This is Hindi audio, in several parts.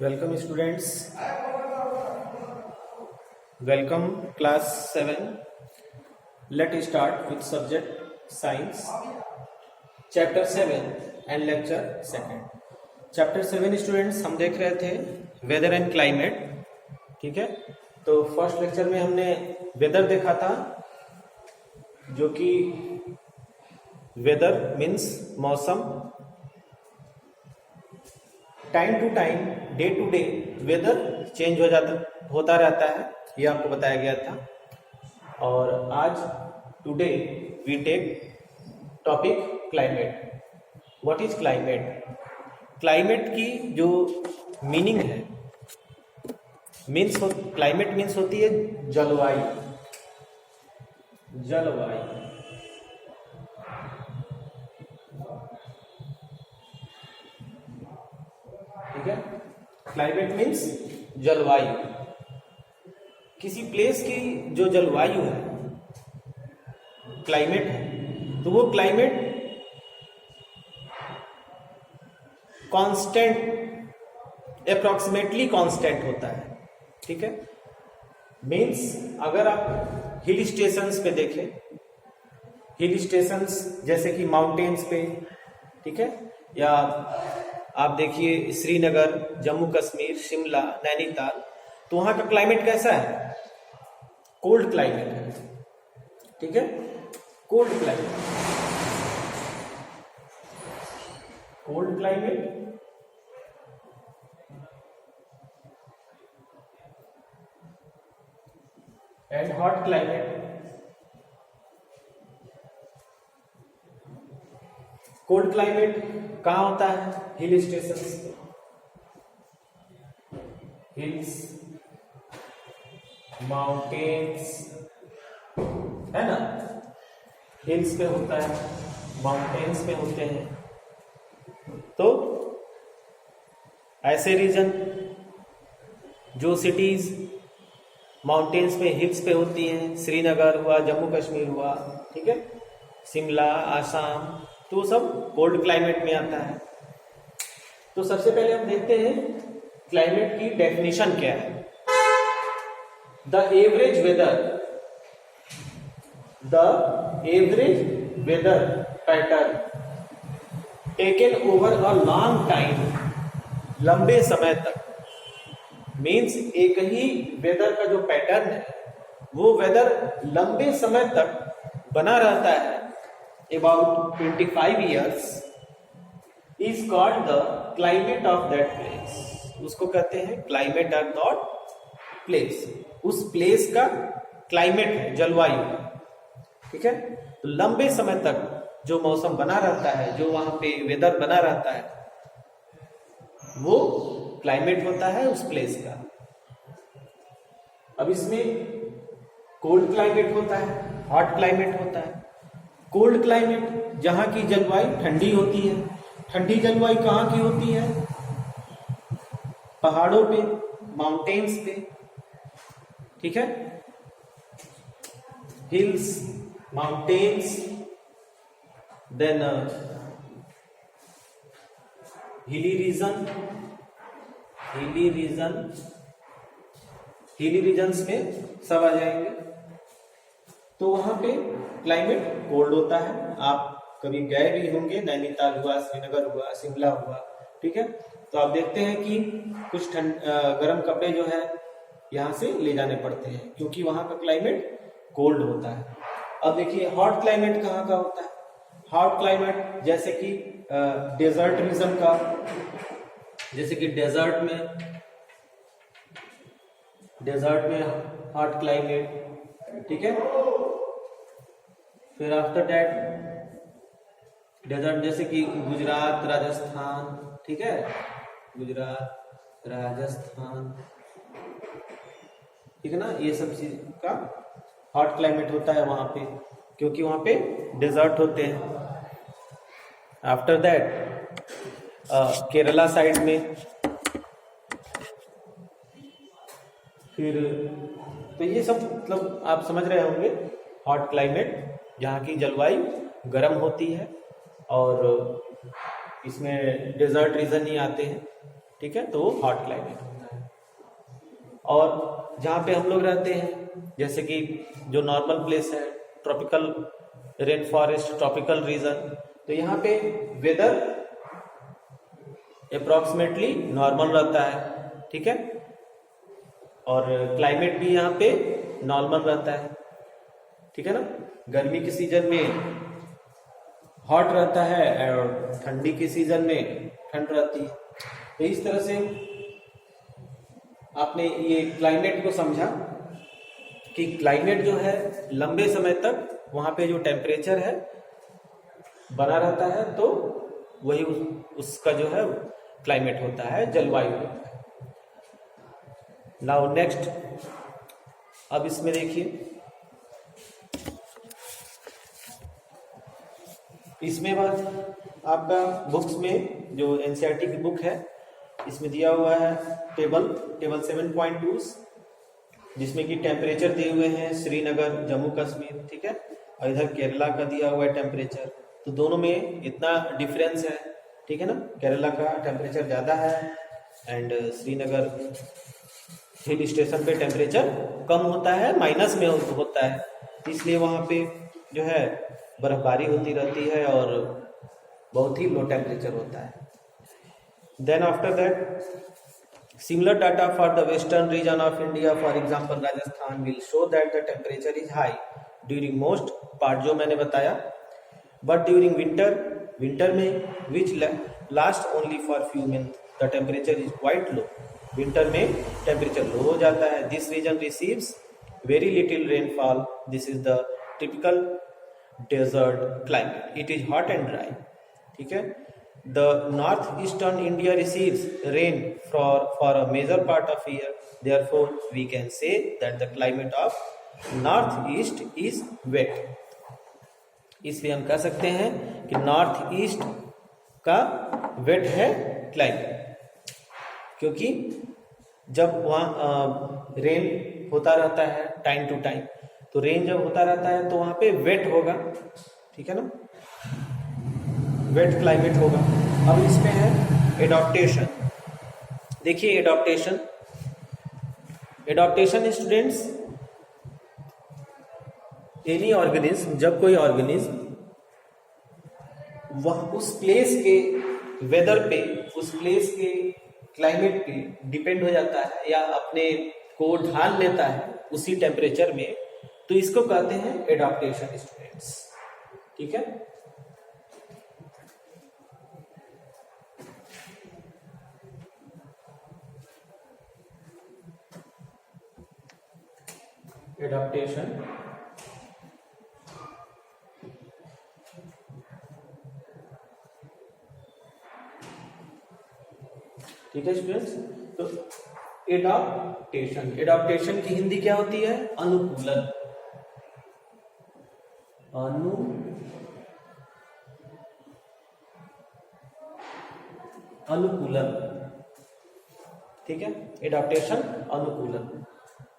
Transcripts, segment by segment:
Welcome students. Welcome class 7. Let's start with subject science. Chapter 7 and lecture 2. Chapter 7 students हम देख रहे थे वेदर एंड क्लाइमेट. ठीक है, तो फर्स्ट लेक्चर में हमने वेदर देखा था, जो कि वेदर मीन्स मौसम. Time to time, day to day weather change होता रहता है, ये आपको बताया गया था. और आज today we take topic climate. What is climate? Climate की जो मीनिंग है, क्लाइमेट मीन्स होती है जलवायु. ठीक है, क्लाइमेट मीन्स जलवायु. किसी प्लेस की जो जलवायु है, क्लाइमेट है, तो वो क्लाइमेट कांस्टेंट, अप्रोक्सीमेटली कांस्टेंट होता है. ठीक है, मीन्स अगर आप हिल स्टेशंस पे देखें, हिल स्टेशंस जैसे कि माउंटेन्स पे, ठीक है, या आप देखिए श्रीनगर, जम्मू कश्मीर, शिमला, नैनीताल, तो वहां का क्लाइमेट कैसा है? कोल्ड क्लाइमेट है. ठीक है, cold climate and hot climate. Cold climate कहाँ होता है? हिल स्टेशन, हिल्स, माउंटेन्स, है ना, हिल्स पे होता है, माउंटेन्स पे होते हैं. तो ऐसे रीजन जो सिटीज माउंटेन्स पे, हिल्स पे होती हैं, श्रीनगर हुआ, जम्मू कश्मीर हुआ, ठीक है, शिमला, आसाम, तो वो सब कोल्ड क्लाइमेट में आता है. तो सबसे पहले हम देखते हैं क्लाइमेट की डेफिनेशन क्या है. The average weather pattern taken over a long time, लंबे समय तक. मीन्स एक ही वेदर का जो पैटर्न है, वो वेदर लंबे समय तक बना रहता है, about 25 years, is called the climate of that place. उसको कहते हैं क्लाइमेट ऑफ दैट प्लेस. उस प्लेस का क्लाइमेट है, जलवायु. ठीक है, तो लंबे समय तक जो मौसम बना रहता है, जो वहां पे वेदर बना रहता है, वो क्लाइमेट होता है उस प्लेस का. अब इसमें कोल्ड क्लाइमेट होता है, हॉट क्लाइमेट होता है. कोल्ड क्लाइमेट जहां की जलवायु ठंडी होती है. ठंडी जलवायु कहां की होती है? पहाड़ों पे, माउंटेन्स पे. ठीक है, hills, mountains, then hilly regions में सब आ जाएंगे. तो वहां पे क्लाइमेट कोल्ड होता है. आप कभी गए भी होंगे, नैनीताल हुआ, श्रीनगर हुआ, शिमला हुआ, ठीक है, तो आप देखते हैं कि कुछ गर्म कपड़े जो है यहाँ से ले जाने पड़ते हैं, क्योंकि वहां का क्लाइमेट कोल्ड होता है. अब देखिए हॉट क्लाइमेट कहाँ का होता है? हॉट क्लाइमेट जैसे कि डेजर्ट रीजन का, जैसे कि डेजर्ट में हॉट क्लाइमेट. ठीक है, फिर आफ्टर दैट डेजर्ट जैसे कि गुजरात, राजस्थान. ठीक है, गुजरात, राजस्थान, ठीक है ना, ये सब चीज का हॉट क्लाइमेट होता है वहां पे, क्योंकि वहां पे डेजर्ट होते हैं. आफ्टर दैट केरला साइड में, फिर तो ये सब मतलब आप समझ रहे होंगे, हॉट क्लाइमेट जहाँ की जलवायु गर्म होती है और इसमें डेजर्ट रीजन ही आते हैं. ठीक है, तो वो हॉट क्लाइमेट होता है। और जहाँ पे हम लोग रहते हैं, जैसे कि जो नॉर्मल प्लेस है, tropical rain forest, tropical region, तो यहाँ पे वेदर अप्रोक्सीमेटली नॉर्मल रहता है, ठीक है, और क्लाइमेट भी यहाँ पे नॉर्मल रहता है, ठीक है ना। गर्मी के सीजन में हॉट रहता है और ठंडी के सीजन में ठंड रहती है। तो इस तरह से आपने ये क्लाइमेट को समझा कि क्लाइमेट जो है लंबे समय तक वहां पे जो टेम्परेचर है बना रहता है, तो वही उसका जो है क्लाइमेट होता है, जलवायु होता है। नाउ नेक्स्ट, अब इसमें देखिए, इसमें बाद आपका बुक्स में जो एनसीईआरटी की बुक है, इसमें दिया हुआ है टेबल 7.2, जिसमें कि टेम्परेचर दिए हुए हैं श्रीनगर, जम्मू कश्मीर, ठीक है, और इधर केरला का दिया हुआ है टेम्परेचर। तो दोनों में इतना डिफरेंस है, ठीक है ना। केरला का टेम्परेचर ज़्यादा है एंड श्रीनगर हिल स्टेशन पे टेम्परेचर कम होता है, माइनस में होता है, इसलिए वहाँ पे जो है बर्फबारी होती रहती है और बहुत ही लो टेम्परेचर होता है। Then after that similar data for the western region of India, for example Rajasthan, will show that the temperature is high during most part, जो मैंने बताया, बट ड्यूरिंग विंटर में which last only for few month the temperature is quite low, winter में टेम्परेचर लो हो जाता है। This region receives very little rainfall, this is the typical desert climate, it is hot and dry, ठीक है। The north eastern India receives rain for a major part of year, therefore we can say that the climate of north east is wet. इसलिए हम कह सकते हैं कि नॉर्थ ईस्ट का वेट है क्लाइमेट, क्योंकि जब वहाँ रेन होता रहता है टाइम टू टाइम, तो रेन जब होता रहता है तो वहाँ पे वेट होगा, ठीक है ना, वेट क्लाइमेट होगा। अब इसमें है एडॉप्टेशन। देखिए एडॉप्टेशन स्टूडेंट्स, एनी ऑर्गेनिज्म, जब कोई ऑर्गेनिज्म वह उस प्लेस के वेदर पे, उस प्लेस के क्लाइमेट पे डिपेंड हो जाता है या अपने को ढाल लेता है उसी टेम्परेचर में, तो इसको कहते हैं एडॉप्टेशन स्टूडेंट्स, ठीक है। एडॉप्टेशन, ठीक है स्टूडेंट्स। तो एडॉप्टेशन की हिंदी क्या होती है? अनुकूलन, अनुकूलन, ठीक है, एडॉप्टेशन अनुकूलन।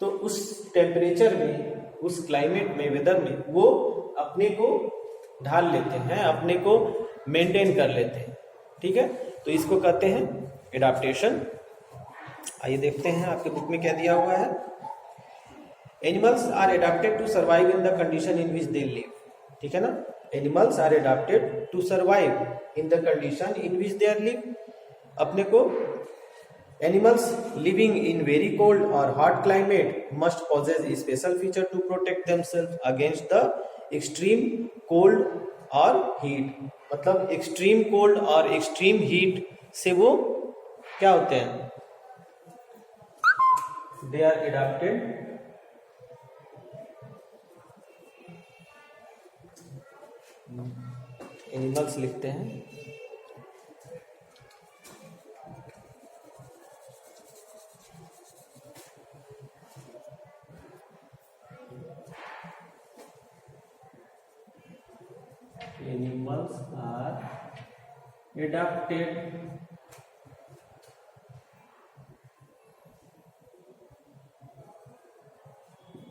तो उस टेम्परेचर में, उस क्लाइमेट में, वेदर में वो अपने को ढाल लेते हैं, अपने को मेंटेन कर लेते हैं, ठीक है, तो इसको कहते हैं एडॉप्टेशन। आइए देखते हैं आपके बुक में क्या दिया हुआ है। Animals are adapted to survive in the condition in which they live, ठीक है ना। Animals are adapted to survive in the condition in which they are live. अपने को animals living in very cold or hot climate must possess a special feature to protect themselves against the extreme cold or heat। मतलब extreme cold और extreme heat से वो क्या होते हैं? they are adapted animals लिखते हैं, animals are adapted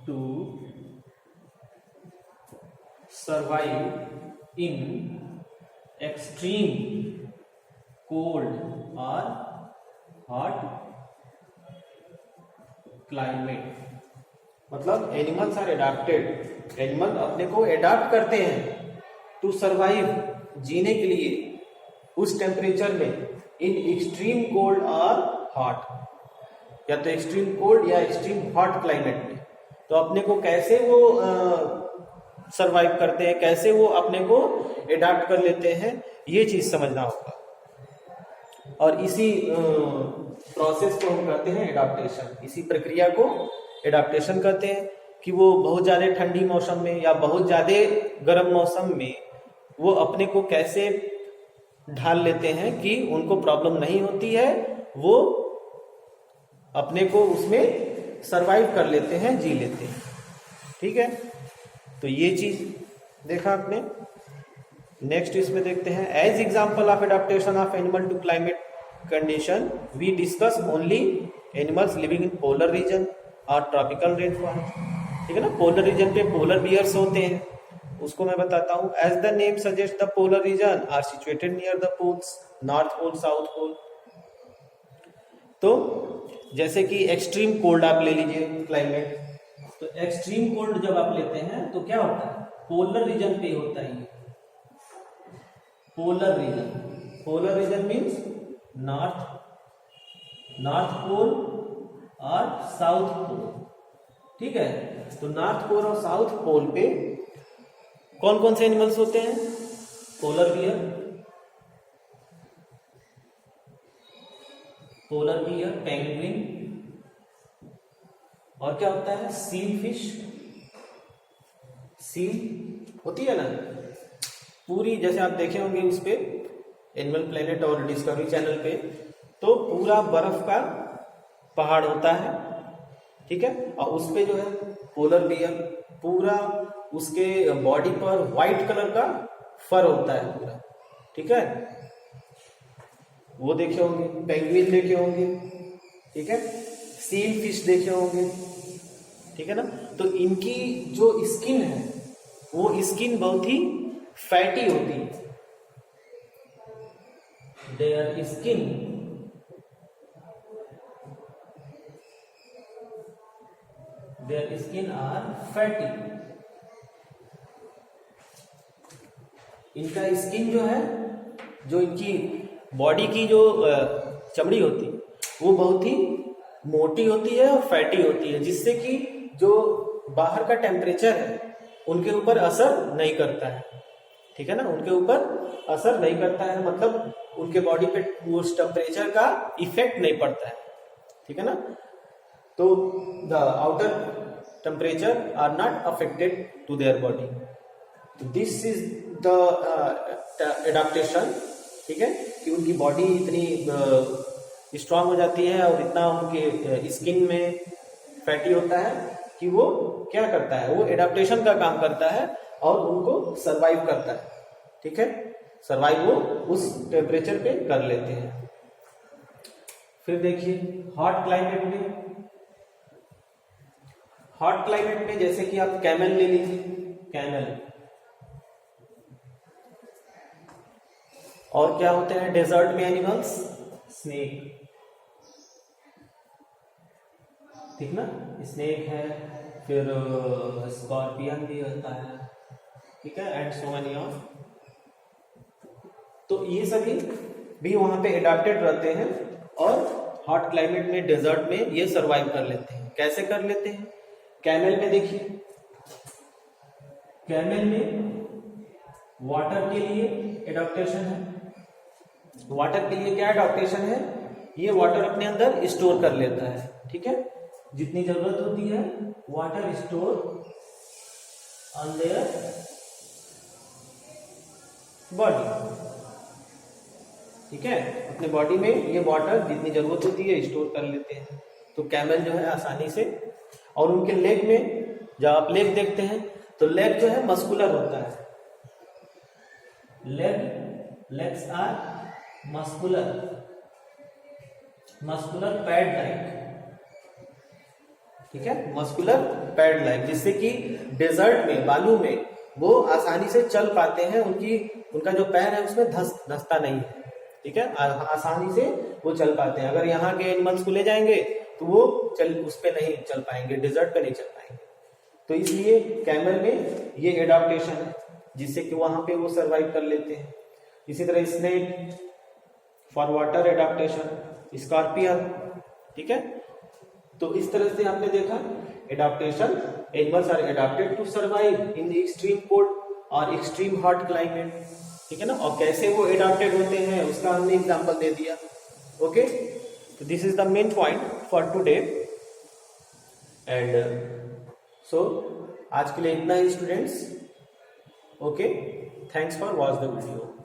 to survive in extreme cold or hot climate, मतलब एनिमल्स आर एडाप्टेड, एनिमल अपने को एडाप्ट करते हैं टू सरवाइव, जीने के लिए उस टेम्परेचर में, इन एक्सट्रीम कोल्ड और हॉट, या तो एक्सट्रीम कोल्ड या एक्सट्रीम हॉट क्लाइमेट में। तो अपने को कैसे वो सरवाइव करते हैं, कैसे वो अपने को एडाप्ट कर लेते हैं, ये चीज समझना होगा। और इसी प्रोसेस को हम कहते हैं एडाप्टेशन, इसी प्रक्रिया को एडाप्टेशन कहते हैं कि वो बहुत ज्यादा ठंडी मौसम में या बहुत ज्यादा गर्म मौसम में वो अपने को कैसे ढाल लेते हैं कि उनको प्रॉब्लम नहीं होती है, वो अपने को उसमें सरवाइव कर लेते हैं, जी लेते हैं। ठीक है, तो ये चीज देखा आपने। नेक्स्ट इसमें देखते हैं, as example of adaptation of animal to climate condition we discuss only animals living in polar region और ट्रॉपिकल रेनफॉरेस्ट। ठीक है ना, पोलर रीजन पे पोलर बियर्स होते हैं, उसको मैं बताता हूं। As the name suggest the polar region are situated near the poles, north pole, south pole. तो जैसे कि एक्सट्रीम कोल्ड आप ले लीजिए क्लाइमेट, तो एक्सट्रीम कोल्ड जब आप लेते हैं तो क्या होता है, पोलर रीजन पे होता है। Polar region, polar region means north pole और साउथ पोल। ठीक है, तो नॉर्थ पोल और साउथ पोल पे कौन कौन से एनिमल्स होते हैं, पोलर बियर, पेंगुइन, और क्या होता है, सील फिश, सील होती है ना पूरी, जैसे आप देखे होंगे उस पे एनिमल प्लेनेट और डिस्कवरी चैनल पे, तो पूरा बर्फ का पहाड़ होता है। ठीक है, और उस पे जो है पोलर बियर, पूरा उसके बॉडी पर व्हाइट कलर का फर होता है पूरा। ठीक है, वो देखे होंगे, पेंगुइन देखे होंगे। ठीक है, सील फिश देखे होंगे। ठीक है ना, तो इनकी जो स्किन है वो स्किन बहुत ही फैटी होती है, देयर स्किन आर फैटी। इनका स्किन जो है, जो इनकी बॉडी की जो चमड़ी होती है वो बहुत ही मोटी होती है और फैटी होती है, जिससे कि जो बाहर का टेम्परेचर है उनके ऊपर असर नहीं करता है। ठीक है ना, उनके ऊपर असर नहीं करता है, मतलब उनके बॉडी पे उस टेम्परेचर का इफेक्ट नहीं पड़ता है। ठीक है ना, तो the outer temperature are not affected to their body. This is the adaptation. ठीक है, कि उनकी बॉडी इतनी स्ट्रांग हो जाती है और इतना उनके स्किन में फैटी होता है कि वो क्या करता है, वो एडाप्टेशन का काम करता है और उनको सरवाइव करता है। ठीक है, सरवाइव वो उस टेम्परेचर पे कर लेते हैं। फिर देखिए हॉट क्लाइमेट में जैसे कि आप कैमल ले लीजिए, कैमल, और क्या होते हैं डेजर्ट में एनिमल्स, स्नेक। ठीक ना, स्नेक है, फिर स्कॉर्पियन भी होता है। ठीक है, एंड सो मेनी ऑफ। तो ये सभी भी वहां पे एडाप्टेड रहते हैं और हॉट क्लाइमेट में, डेजर्ट में ये सरवाइव कर लेते हैं। कैसे कर लेते हैं, कैमल में देखिए, कैमल में वाटर के लिए एडाप्टेशन है। वाटर के लिए क्या एडाप्टेशन है, ये वाटर अपने अंदर स्टोर कर लेता है। ठीक है, जितनी जरूरत होती है water store on their body. ठीक है, अपने बॉडी में ये वाटर जितनी जरूरत होती है स्टोर कर लेते हैं। तो कैमल जो है आसानी से, और उनके लेग में, जब आप लेग देखते हैं तो लेग जो है मस्कुलर होता है, legs are muscular pad like. ठीक है, मस्कुलर पैड लाइक, जिससे कि डेजर्ट में, बालू में वो आसानी से चल पाते हैं, उनका जो पैर है उसमें धंसता नहीं है। ठीक है, आसानी से वो चल पाते हैं। अगर यहाँ के एनिमल्स को ले जाएंगे तो वो उस पे नहीं चल पाएंगे, डिजर्ट पे नहीं चल पाएंगे। तो इसलिए कैमल में ये एडाप्टेशन है जिससे कि वहां पे वो सरवाइव कर लेते हैं। इसी तरह snake for water adaptation, scorpion, ठीक है। तो इस तरह से आपने देखा adaptation, animals are adapted to survive in the extreme cold और एक्सट्रीम हॉट क्लाइमेट, ठीक है ना। और कैसे वो एडाप्टेड होते हैं उसका हमने एग्जांपल दे दिया। ओके, तो this is the main point for today and so आज के लिए इतना ही students. Okay, thanks for watch the video.